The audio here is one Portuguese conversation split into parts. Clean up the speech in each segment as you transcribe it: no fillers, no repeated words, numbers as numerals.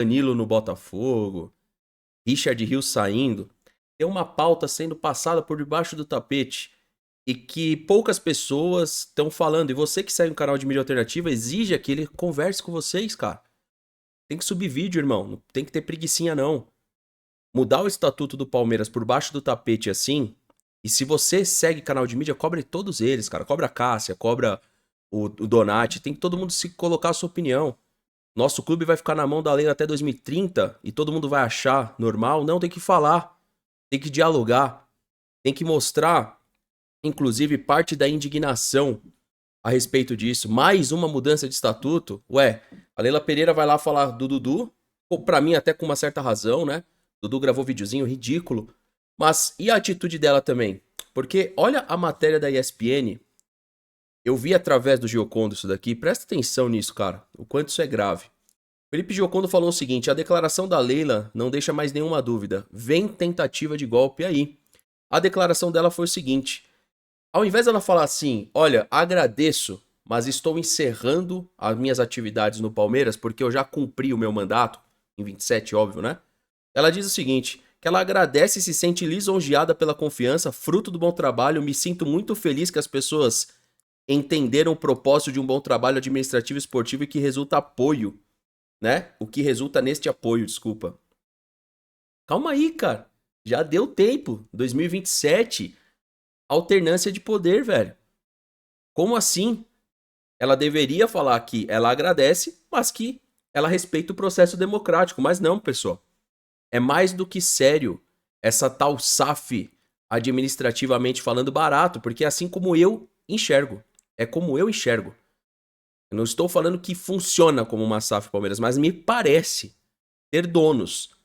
Danilo no Botafogo, Richard Rios saindo, tem uma pauta sendo passada por debaixo do tapete e que poucas pessoas estão falando. E você que segue um canal de mídia alternativa, exige que ele converse com vocês, cara. Tem que subir vídeo, irmão. Não tem que ter preguicinha, não. Mudar o estatuto do Palmeiras por baixo do tapete assim. E se você segue canal de mídia, cobre todos eles, cara. Cobra a Cássia, cobra o Donati. Tem que todo mundo se colocar a sua opinião. Nosso clube vai ficar na mão da lei até 2030 e todo mundo vai achar normal? Não, tem que falar. Tem que dialogar. Tem que mostrar, inclusive, parte da indignação a respeito disso. Mais uma mudança de estatuto? Ué, a Leila Pereira vai lá falar do Dudu, pra mim até com uma certa razão, né? Dudu gravou videozinho ridículo. Mas e a atitude dela também? Porque olha a matéria da ESPN. Eu vi através do Giocondo isso daqui. Presta atenção nisso, cara. O quanto isso é grave. Felipe Giocondo falou o seguinte: a declaração da Leila não deixa mais nenhuma dúvida. Vem tentativa de golpe aí. A declaração dela foi o seguinte: ao invés dela falar assim, olha, agradeço, mas estou encerrando as minhas atividades no Palmeiras porque eu já cumpri o meu mandato, em 27, óbvio, né? Ela diz o seguinte, que ela agradece e se sente lisonjeada pela confiança, fruto do bom trabalho, me sinto muito feliz que as pessoas entenderam o propósito de um bom trabalho administrativo e esportivo e que resulta apoio, né? O que resulta neste apoio, desculpa. Calma aí, cara. Já deu tempo. 2027, alternância de poder, velho. Como assim? Ela deveria falar que ela agradece, mas que ela respeita o processo democrático. Mas não, pessoal. É mais do que sério essa tal SAF, administrativamente falando, barato, porque é assim como eu enxergo. É como eu enxergo. Eu não estou falando que funciona como uma SAF Palmeiras, mas me parece ter donos.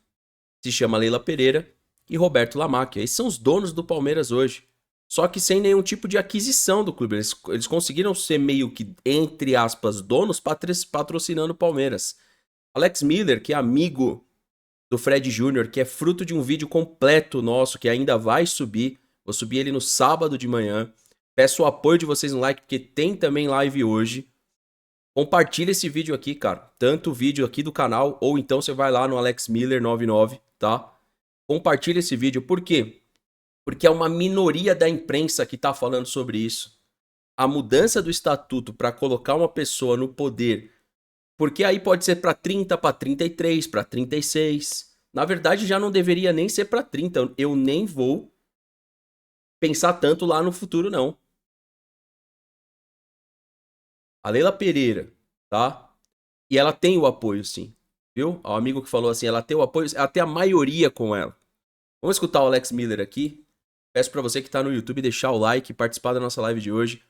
Se chama Leila Pereira e Roberto Lamáquia. Esses são os donos do Palmeiras hoje. Só que sem nenhum tipo de aquisição do clube. Eles conseguiram ser meio que, entre aspas, donos patrocinando o Palmeiras. Alex Miller, que é amigo do Fred Júnior, que é fruto de um vídeo completo nosso, que ainda vai subir. Vou subir ele no sábado de manhã. Peço o apoio de vocês no like, porque tem também live hoje. Compartilha esse vídeo aqui, cara. Tanto o vídeo aqui do canal, ou então você vai lá no Alex Miller 99, tá? Compartilha esse vídeo. Por quê? Porque é uma minoria da imprensa que tá falando sobre isso. A mudança do estatuto para colocar uma pessoa no poder, porque aí pode ser para 30, para 33, para 36. Na verdade, já não deveria nem ser para 30. Eu nem vou pensar tanto lá no futuro, não. A Leila Pereira, tá? E ela tem o apoio, sim. Viu? O amigo que falou assim, ela tem o apoio, ela tem a maioria com ela. Vamos escutar o Alex Miller aqui. Peço pra você que tá no YouTube deixar o like e participar da nossa live de hoje.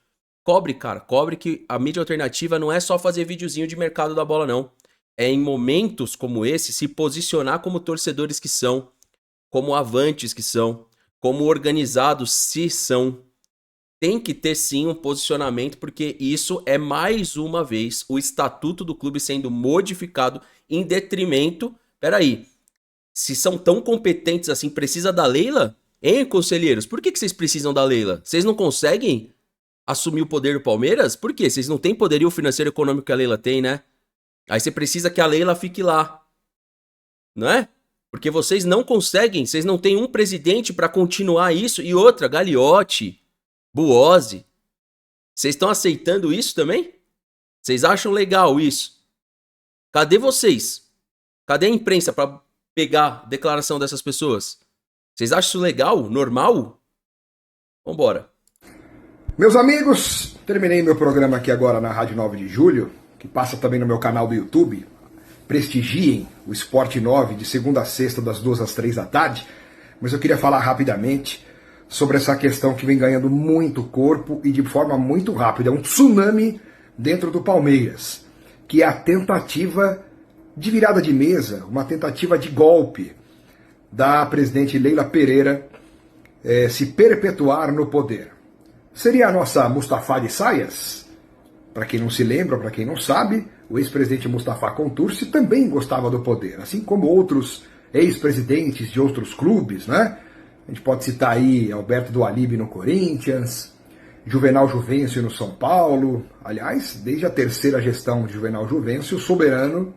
Cobre, cara, cobre que a mídia alternativa não é só fazer videozinho de mercado da bola, não. É em momentos como esse se posicionar como torcedores que são, como avantes que são, como organizados se são. Tem que ter sim um posicionamento, porque isso é mais uma vez o estatuto do clube sendo modificado em detrimento. Peraí, se são tão competentes assim, precisa da Leila? Hein, conselheiros? Por que vocês precisam da Leila? Vocês não conseguem assumir o poder do Palmeiras? Por quê? Vocês não têm poderio financeiro e econômico que a Leila tem, né? Aí você precisa que a Leila fique lá, não é? Porque vocês não conseguem, vocês não têm um presidente pra continuar isso. E outra, Gagliotti, Buozzi, vocês estão aceitando isso também? Vocês acham legal isso? Cadê vocês? Cadê a imprensa pra pegar a declaração dessas pessoas? Vocês acham isso legal? Normal? Vambora. Meus amigos, terminei meu programa aqui agora na Rádio 9 de Julho, que passa também no meu canal do YouTube. Prestigiem o Esporte 9 de segunda a sexta, das 2 às 3 da tarde. Mas eu queria falar rapidamente sobre essa questão que vem ganhando muito corpo e de forma muito rápida. É um tsunami dentro do Palmeiras, que é a tentativa de virada de mesa, uma tentativa de golpe da presidente Leila Pereira se perpetuar no poder. Seria a nossa Mustafa de Saias? Para quem não se lembra, para quem não sabe, o ex-presidente Mustafa Contursi também gostava do poder, assim como outros ex-presidentes de outros clubes, né? A gente pode citar aí Alberto do Alibe no Corinthians, Juvenal Juvencio no São Paulo. Aliás, desde a terceira gestão de Juvenal Juvencio, o soberano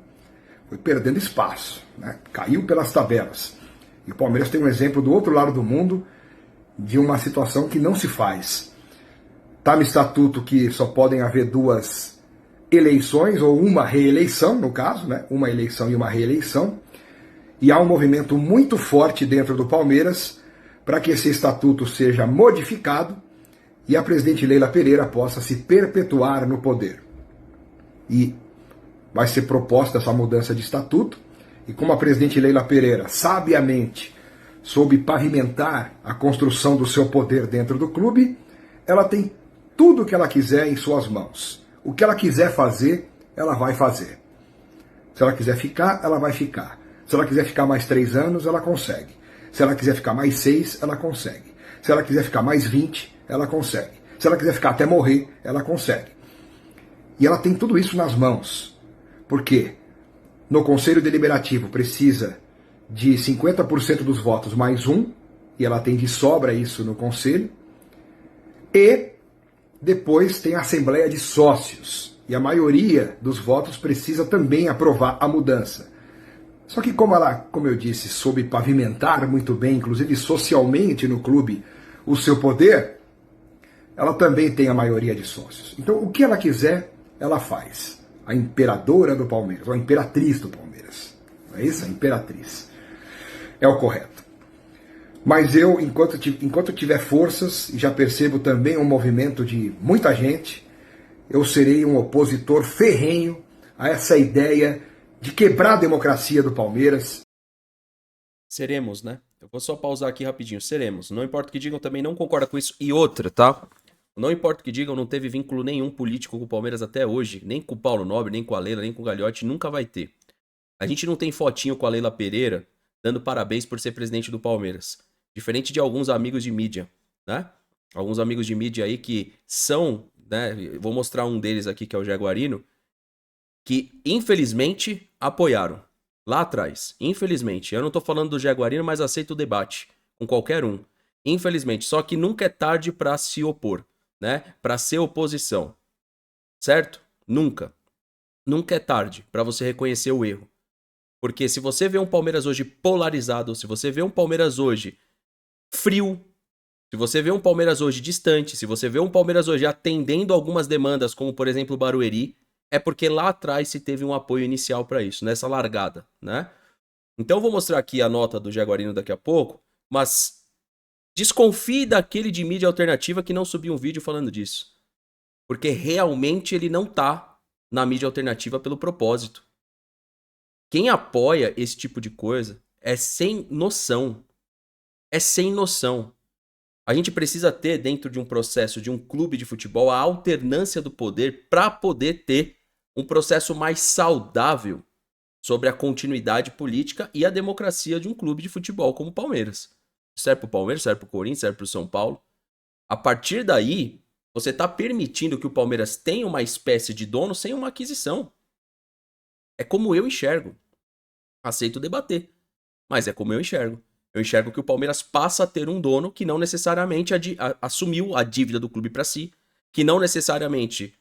foi perdendo espaço, né? Caiu pelas tabelas. E o Palmeiras tem um exemplo do outro lado do mundo de uma situação que não se faz. Está no estatuto que só podem haver 2 eleições, ou uma reeleição, no caso, né? Uma eleição e uma reeleição. E há um movimento muito forte dentro do Palmeiras para que esse estatuto seja modificado e a presidente Leila Pereira possa se perpetuar no poder. E vai ser proposta essa mudança de estatuto, e como a presidente Leila Pereira sabiamente soube pavimentar a construção do seu poder dentro do clube, ela tem tudo o que ela quiser em suas mãos. O que ela quiser fazer, ela vai fazer. Se ela quiser ficar, ela vai ficar. Se ela quiser ficar mais 3 anos, ela consegue. Se ela quiser ficar mais 6, ela consegue. Se ela quiser ficar mais 20, ela consegue. Se ela quiser ficar até morrer, ela consegue. E ela tem tudo isso nas mãos. Por quê? No Conselho Deliberativo precisa de 50% dos votos mais 1, e ela tem de sobra isso no Conselho. E depois tem a Assembleia de Sócios, e a maioria dos votos precisa também aprovar a mudança. Só que como ela, como eu disse, soube pavimentar muito bem, inclusive socialmente no clube, o seu poder, ela também tem a maioria de sócios. Então o que ela quiser, ela faz. A imperadora do Palmeiras, ou a imperatriz do Palmeiras. Não é isso? A imperatriz. É o correto. Mas eu, enquanto tiver forças, e já percebo também um movimento de muita gente, eu serei um opositor ferrenho a essa ideia de quebrar a democracia do Palmeiras. Seremos, né? Eu vou só pausar aqui rapidinho. Seremos. Não importa o que digam, também não concordo com isso. E outra, tá? Não importa o que digam, não teve vínculo nenhum político com o Palmeiras até hoje. Nem com o Paulo Nobre, nem com a Leila, nem com o Gagliotti. Nunca vai ter. A gente não tem fotinho com a Leila Pereira dando parabéns por ser presidente do Palmeiras. Diferente de alguns amigos de mídia, né? Alguns amigos de mídia aí que são, né? Vou mostrar um deles aqui, que é o Jaguarino, que infelizmente apoiaram lá atrás. Infelizmente. Eu não tô falando do Jaguarino, mas aceito o debate com qualquer um. Infelizmente. Só que nunca é tarde pra se opor, né? Pra ser oposição. Certo? Nunca. Nunca é tarde pra você reconhecer o erro. Porque se você vê um Palmeiras hoje polarizado, se você vê um Palmeiras hoje frio, se você vê um Palmeiras hoje distante, se você vê um Palmeiras hoje atendendo algumas demandas, como por exemplo o Barueri, é porque lá atrás se teve um apoio inicial para isso, nessa largada, né? Então eu vou mostrar aqui a nota do Jaguarino daqui a pouco, mas desconfie daquele de mídia alternativa que não subiu um vídeo falando disso. Porque realmente ele não tá na mídia alternativa pelo propósito. Quem apoia esse tipo de coisa é sem noção. É sem noção. A gente precisa ter dentro de um processo de um clube de futebol a alternância do poder para poder ter um processo mais saudável sobre a continuidade política e a democracia de um clube de futebol como o Palmeiras. Serve para o Palmeiras, serve para o Corinthians, serve para o São Paulo. A partir daí, você está permitindo que o Palmeiras tenha uma espécie de dono sem uma aquisição. É como eu enxergo. Aceito debater, mas é como eu enxergo. Eu enxergo que o Palmeiras passa a ter um dono que não necessariamente assumiu a dívida do clube para si, que não necessariamente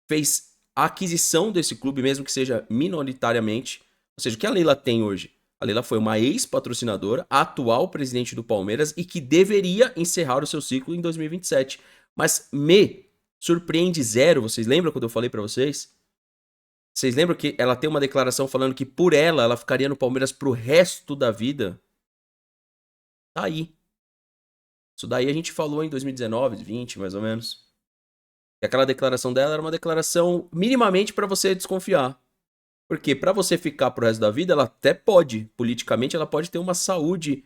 fez a aquisição desse clube, mesmo que seja minoritariamente. Ou seja, o que a Leila tem hoje? A Leila foi uma ex-patrocinadora, atual presidente do Palmeiras e que deveria encerrar o seu ciclo em 2027. Mas me surpreende zero. Vocês lembram quando eu falei para vocês? Vocês lembram que ela tem uma declaração falando que por ela ficaria no Palmeiras pro resto da vida? Tá aí. Isso daí a gente falou em 2019, 20, mais ou menos. E aquela declaração dela era uma declaração minimamente para você desconfiar. Porque para você ficar pro resto da vida, ela até pode, politicamente, ela pode ter uma saúde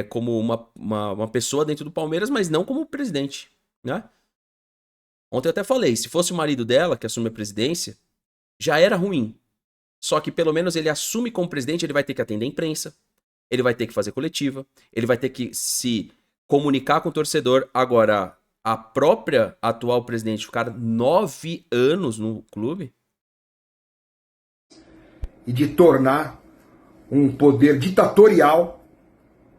como uma pessoa dentro do Palmeiras, mas não como presidente, né? Ontem eu até falei, se fosse o marido dela que assume a presidência, já era ruim. Só que pelo menos ele assume como presidente, ele vai ter que atender a imprensa, ele vai ter que fazer coletiva, ele vai ter que se comunicar com o torcedor. Agora, a própria atual presidente ficar 9 anos no clube... E de tornar um poder ditatorial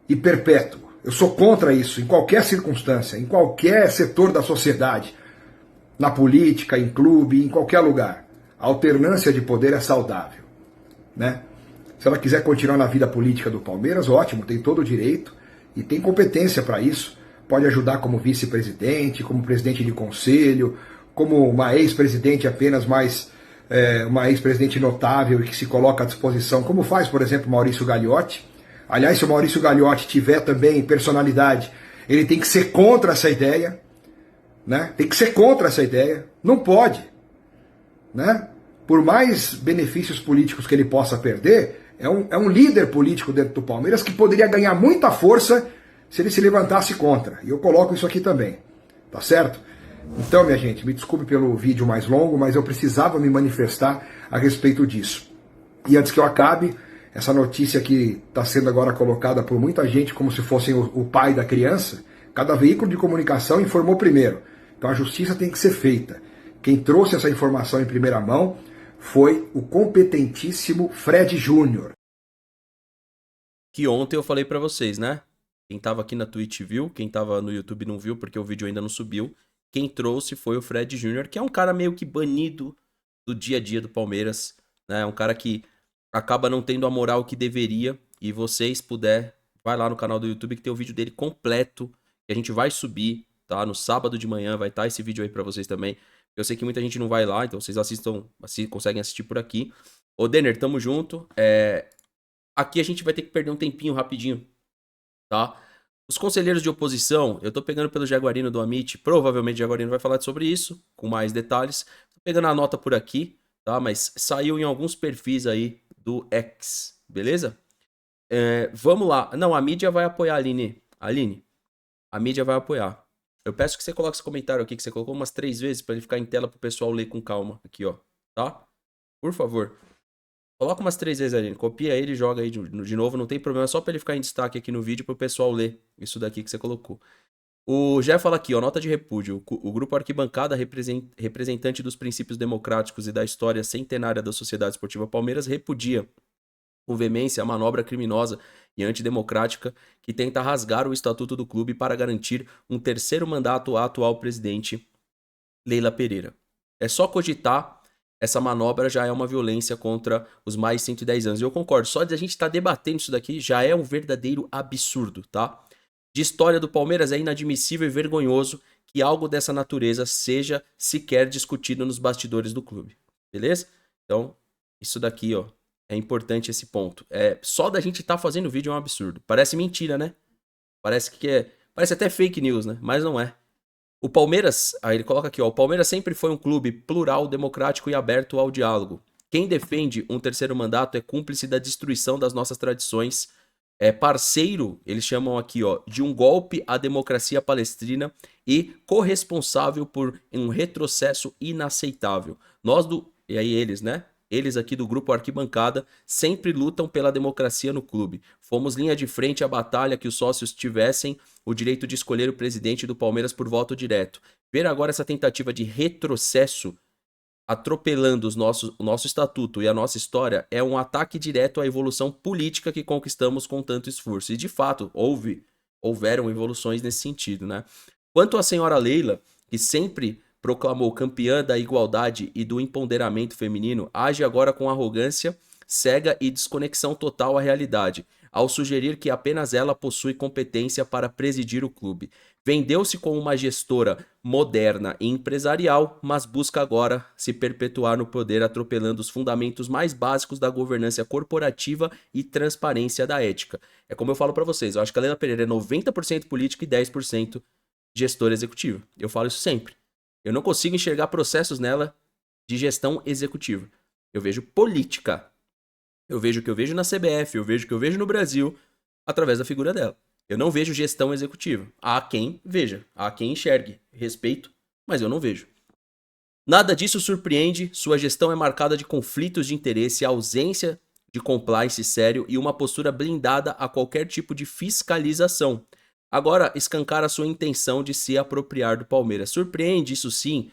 e perpétuo. Eu sou contra isso, em qualquer circunstância, em qualquer setor da sociedade, na política, em clube, em qualquer lugar. A alternância de poder é saudável, né? Se ela quiser continuar na vida política do Palmeiras, ótimo, tem todo o direito e tem competência para isso. Pode ajudar como vice-presidente, como presidente de conselho, como uma ex-presidente apenas mais uma ex-presidente notável e que se coloca à disposição, como faz, por exemplo, Maurício Gagliotti. Aliás, se o Maurício Gagliotti tiver também personalidade, ele tem que ser contra essa ideia, né? Tem que ser contra essa ideia. Não pode, né? Por mais benefícios políticos que ele possa perder, é um líder político dentro do Palmeiras que poderia ganhar muita força se ele se levantasse contra. E eu coloco isso aqui também, tá certo? Então, minha gente, me desculpe pelo vídeo mais longo, mas eu precisava me manifestar a respeito disso. E antes que eu acabe, essa notícia que está sendo agora colocada por muita gente como se fossem o pai da criança, cada veículo de comunicação informou primeiro. Então a justiça tem que ser feita. Quem trouxe essa informação em primeira mão foi o competentíssimo Fred Júnior. Que ontem eu falei pra vocês, né? Quem tava aqui na Twitch viu, quem tava no YouTube não viu porque o vídeo ainda não subiu. Quem trouxe foi o Fred Júnior, que é um cara meio que banido do dia a dia do Palmeiras, né? É um cara que acaba não tendo a moral que deveria. E vocês puder, vai lá no canal do YouTube que tem o vídeo dele completo, que a gente vai subir, tá? No sábado de manhã vai estar esse vídeo aí pra vocês também. Eu sei que muita gente não vai lá, então vocês assistam, conseguem assistir por aqui. Ô Denner, tamo junto. Aqui a gente vai ter que perder um tempinho rapidinho, tá? Os conselheiros de oposição, eu tô pegando pelo Jaguarino do Amit, provavelmente o Jaguarino vai falar sobre isso, com mais detalhes. Tô pegando a nota por aqui, tá? Mas saiu em alguns perfis aí do X, beleza? Vamos lá. Não, a mídia vai apoiar, Aline. Aline, a mídia vai apoiar. Eu peço que você coloque esse comentário aqui, que você colocou umas 3 vezes, pra ele ficar em tela pro pessoal ler com calma. Aqui, ó. Tá? Por favor. Coloca umas 3 vezes, Aline. Copia ele e joga aí de novo. Não tem problema. É só pra ele ficar em destaque aqui no vídeo pro pessoal ler isso daqui que você colocou. O Jeff fala aqui, ó. Nota de repúdio. O grupo Arquibancada, representante dos princípios democráticos e da história centenária da Sociedade Esportiva Palmeiras, repudia com veemência a manobra criminosa e antidemocrática que tenta rasgar o estatuto do clube para garantir um terceiro mandato à atual presidente Leila Pereira. É só cogitar, essa manobra já é uma violência contra os mais 110 anos. E eu concordo, só de a gente estar debatendo isso daqui já é um verdadeiro absurdo, tá? De história do Palmeiras é inadmissível e vergonhoso que algo dessa natureza seja sequer discutido nos bastidores do clube. Beleza? Então, isso daqui, ó, é importante esse ponto. Só da gente estar fazendo vídeo é um absurdo. Parece mentira, né? Parece até fake news, né? Mas não é. O Palmeiras, aí ele coloca aqui, ó, o Palmeiras sempre foi um clube plural, democrático e aberto ao diálogo. Quem defende um terceiro mandato é cúmplice da destruição das nossas tradições, é parceiro, eles chamam aqui, ó, de um golpe à democracia palestrina e corresponsável por um retrocesso inaceitável. E aí eles, né? Eles aqui do grupo Arquibancada sempre lutam pela democracia no clube. Fomos linha de frente à batalha que os sócios tivessem o direito de escolher o presidente do Palmeiras por voto direto. Ver agora essa tentativa de retrocesso atropelando o nosso estatuto e a nossa história é um ataque direto à evolução política que conquistamos com tanto esforço. E de fato, houveram evoluções nesse sentido, né? Quanto à senhora Leila, que sempre proclamou campeã da igualdade e do empoderamento feminino, age agora com arrogância, cega e desconexão total à realidade, ao sugerir que apenas ela possui competência para presidir o clube. Vendeu-se como uma gestora moderna e empresarial, mas busca agora se perpetuar no poder, atropelando os fundamentos mais básicos da governança corporativa e transparência da ética. É como eu falo para vocês, eu acho que a Leila Pereira é 90% política e 10% gestora executiva. Eu falo isso sempre. Eu não consigo enxergar processos nela de gestão executiva. Eu vejo política. Eu vejo o que eu vejo na CBF, eu vejo o que eu vejo no Brasil através da figura dela. Eu não vejo gestão executiva. Há quem veja, há quem enxergue. Respeito, mas eu não vejo. Nada disso surpreende, sua gestão é marcada de conflitos de interesse, ausência de compliance sério e uma postura blindada a qualquer tipo de fiscalização. Agora escancara sua intenção de se apropriar do Palmeiras. Surpreende, isso sim,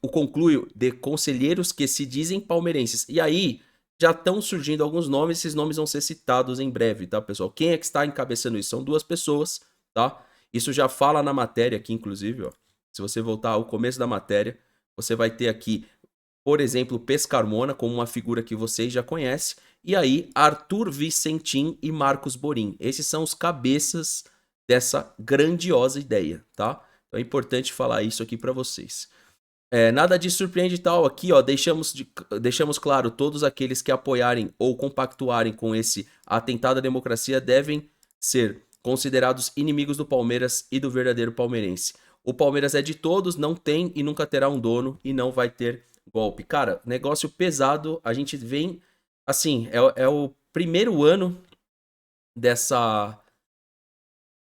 o concluio de conselheiros que se dizem palmeirenses. E aí já estão surgindo alguns nomes, esses nomes vão ser citados em breve, tá, pessoal? Quem é que está encabeçando isso? São 2 pessoas, tá? Isso já fala na matéria aqui, inclusive, ó. Se você voltar ao começo da matéria, você vai ter aqui, por exemplo, Pescarmona como uma figura que vocês já conhecem, E aí, Arthur Vicentim e Marcos Borim. Esses são os cabeças dessa grandiosa ideia, tá? Então é importante falar isso aqui para vocês. Nada disso surpreende e tal. Aqui, ó, deixamos claro, todos aqueles que apoiarem ou compactuarem com esse atentado à democracia devem ser considerados inimigos do Palmeiras e do verdadeiro palmeirense. O Palmeiras é de todos, não tem e nunca terá um dono e não vai ter golpe. Cara, negócio pesado, a gente vem, assim, é o primeiro ano dessa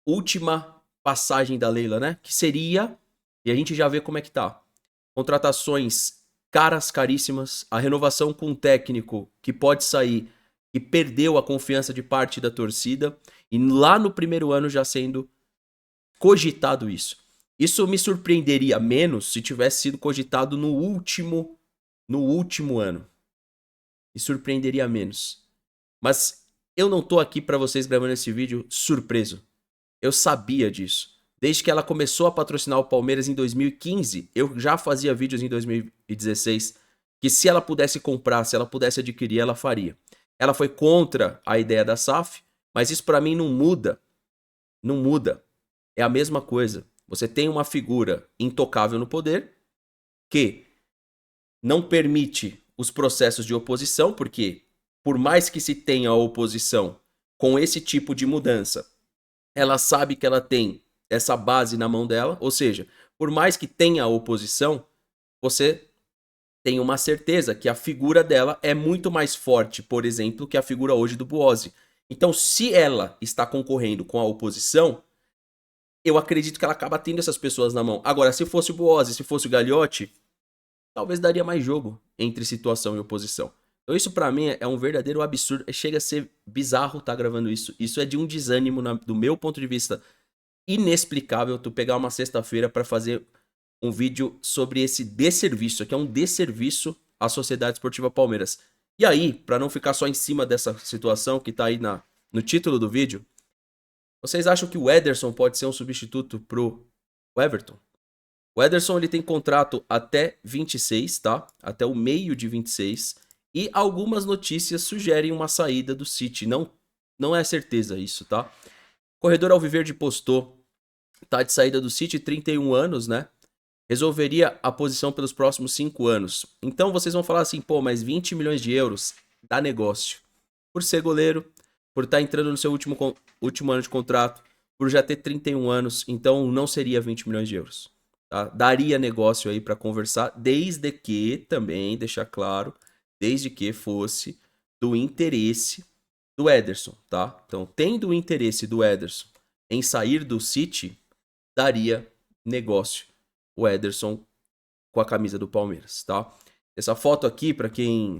última passagem da Leila, né? Que seria, e a gente já vê como é que tá. Contratações caras, caríssimas, a renovação com um técnico que pode sair e perdeu a confiança de parte da torcida, e lá no primeiro ano já sendo cogitado isso. Isso me surpreenderia menos se tivesse sido cogitado no último ano. Me surpreenderia menos. Mas eu não tô aqui para vocês gravando esse vídeo surpreso. Eu sabia disso. Desde que ela começou a patrocinar o Palmeiras em 2015, eu já fazia vídeos em 2016 que se ela pudesse comprar, se ela pudesse adquirir, ela faria. Ela foi contra a ideia da SAF, mas isso para mim não muda. Não muda. É a mesma coisa. Você tem uma figura intocável no poder que não permite os processos de oposição, porque por mais que se tenha a oposição com esse tipo de mudança, ela sabe que ela tem essa base na mão dela, ou seja, por mais que tenha a oposição, você tem uma certeza que a figura dela é muito mais forte, por exemplo, que a figura hoje do Buozzi. Então, se ela está concorrendo com a oposição, eu acredito que ela acaba tendo essas pessoas na mão. Agora, se fosse o Buozzi, se fosse o Gagliotti, talvez daria mais jogo entre situação e oposição. Então isso pra mim é um verdadeiro absurdo. Chega a ser bizarro estar gravando isso. Isso é de um desânimo, do meu ponto de vista, inexplicável. Tu pegar uma sexta-feira pra fazer um vídeo sobre esse desserviço, que é um desserviço à Sociedade Esportiva Palmeiras. E aí, pra não ficar só em cima dessa situação que tá aí no título do vídeo, vocês acham que o Ederson pode ser um substituto pro Everton? O Ederson ele tem contrato até 26, tá? Até o meio de 26. E algumas notícias sugerem uma saída do City. Não é certeza isso, tá? O Corredor Alviverde postou. Tá de saída do City, 31 anos, né? Resolveria a posição pelos próximos 5 anos. Então vocês vão falar assim, pô, mas 20 milhões de euros dá negócio. Por ser goleiro, por estar entrando no seu último ano de contrato, por já ter 31 anos, então não seria 20 milhões de euros. Tá? Daria negócio aí para conversar, desde que, também, deixar claro, desde que fosse do interesse do Ederson, tá? Então, tendo o interesse do Ederson em sair do City, daria negócio o Ederson com a camisa do Palmeiras, tá? Essa foto aqui, para quem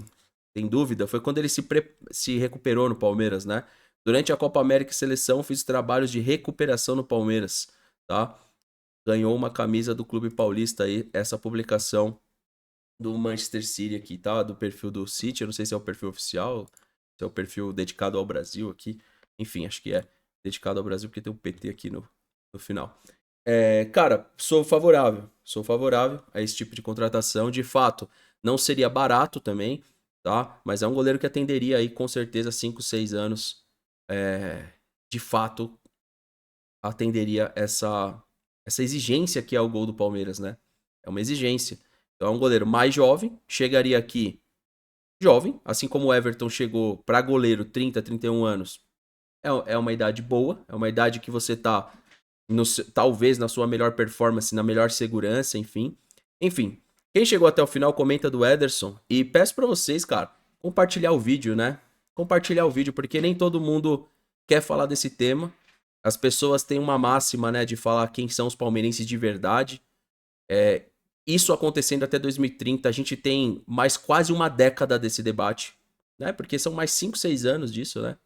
tem dúvida, foi quando ele se recuperou no Palmeiras, né? Durante a Copa América e Seleção, fiz trabalhos de recuperação no Palmeiras, tá? Ganhou uma camisa do Clube Paulista aí, essa publicação do Manchester City aqui, tá? Do perfil do City, eu não sei se é o perfil oficial, se é o perfil dedicado ao Brasil aqui. Enfim, acho que é dedicado ao Brasil porque tem um PT aqui no final. Cara, sou favorável a esse tipo de contratação. De fato, não seria barato também, tá? Mas é um goleiro que atenderia aí com certeza 5, 6 anos. De fato, atenderia essa exigência que é o gol do Palmeiras, né? É uma exigência. Então é um goleiro mais jovem, chegaria aqui jovem, assim como o Everton chegou para goleiro 30, 31 anos. É uma idade boa, é uma idade que você tá talvez na sua melhor performance, na melhor segurança, enfim. Enfim, quem chegou até o final, comenta do Ederson. E peço pra vocês, cara, compartilhar o vídeo, né? Compartilhar o vídeo, porque nem todo mundo quer falar desse tema. As pessoas têm uma máxima, né, de falar quem são os palmeirenses de verdade. Isso acontecendo até 2030, a gente tem mais quase uma década desse debate, né? Porque são mais 5, 6 anos disso, né?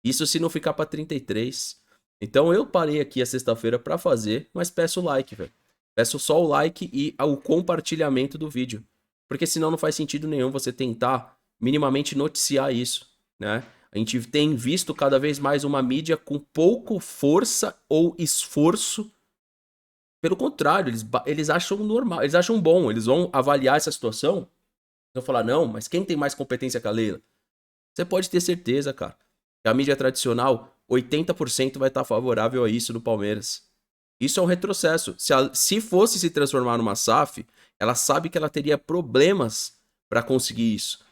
Isso se não ficar pra 33. Então eu parei aqui a sexta-feira pra fazer, mas peço o like, velho. Peço só o like e o compartilhamento do vídeo. Porque senão não faz sentido nenhum você tentar minimamente noticiar isso, né? A gente tem visto cada vez mais uma mídia com pouco força ou esforço. Pelo contrário, eles acham normal, eles acham bom, eles vão avaliar essa situação. Vão falar, não, mas quem tem mais competência que a Leila? Você pode ter certeza, cara. Que a mídia tradicional, 80% vai estar favorável a isso no Palmeiras. Isso é um retrocesso. Se fosse se transformar numa SAF, ela sabe que ela teria problemas para conseguir isso.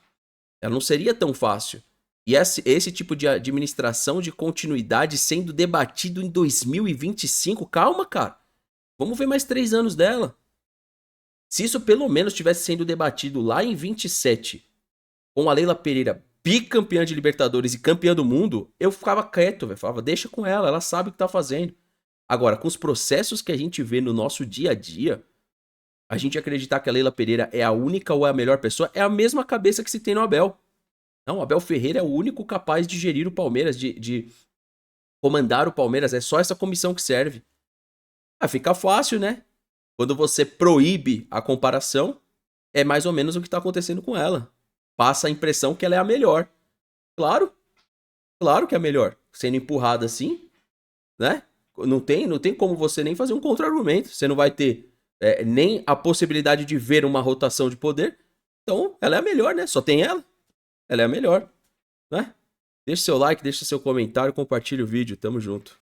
Ela não seria tão fácil. E esse tipo de administração de continuidade sendo debatido em 2025, calma, cara. Vamos ver mais 3 anos dela. Se isso pelo menos estivesse sendo debatido lá em 27, com a Leila Pereira bicampeã de Libertadores e campeã do mundo, eu ficava quieto, velho. Falava, deixa com ela sabe o que tá fazendo. Agora, com os processos que a gente vê no nosso dia a dia, a gente acreditar que a Leila Pereira é a única ou é a melhor pessoa, é a mesma cabeça que se tem no Abel. Não, o Abel Ferreira é o único capaz de gerir o Palmeiras, de comandar o Palmeiras. É só essa comissão que serve. Ah, fica fácil, né? Quando você proíbe a comparação, é mais ou menos o que está acontecendo com ela. Passa a impressão que ela é a melhor. Claro, claro que é a melhor. Sendo empurrada assim, né? Não tem como você nem fazer um contra-argumento. Você não vai ter nem a possibilidade de ver uma rotação de poder. Então, ela é a melhor, né? Só tem ela. Ela é a melhor, né? Deixe seu like, deixe seu comentário, compartilhe o vídeo. Tamo junto.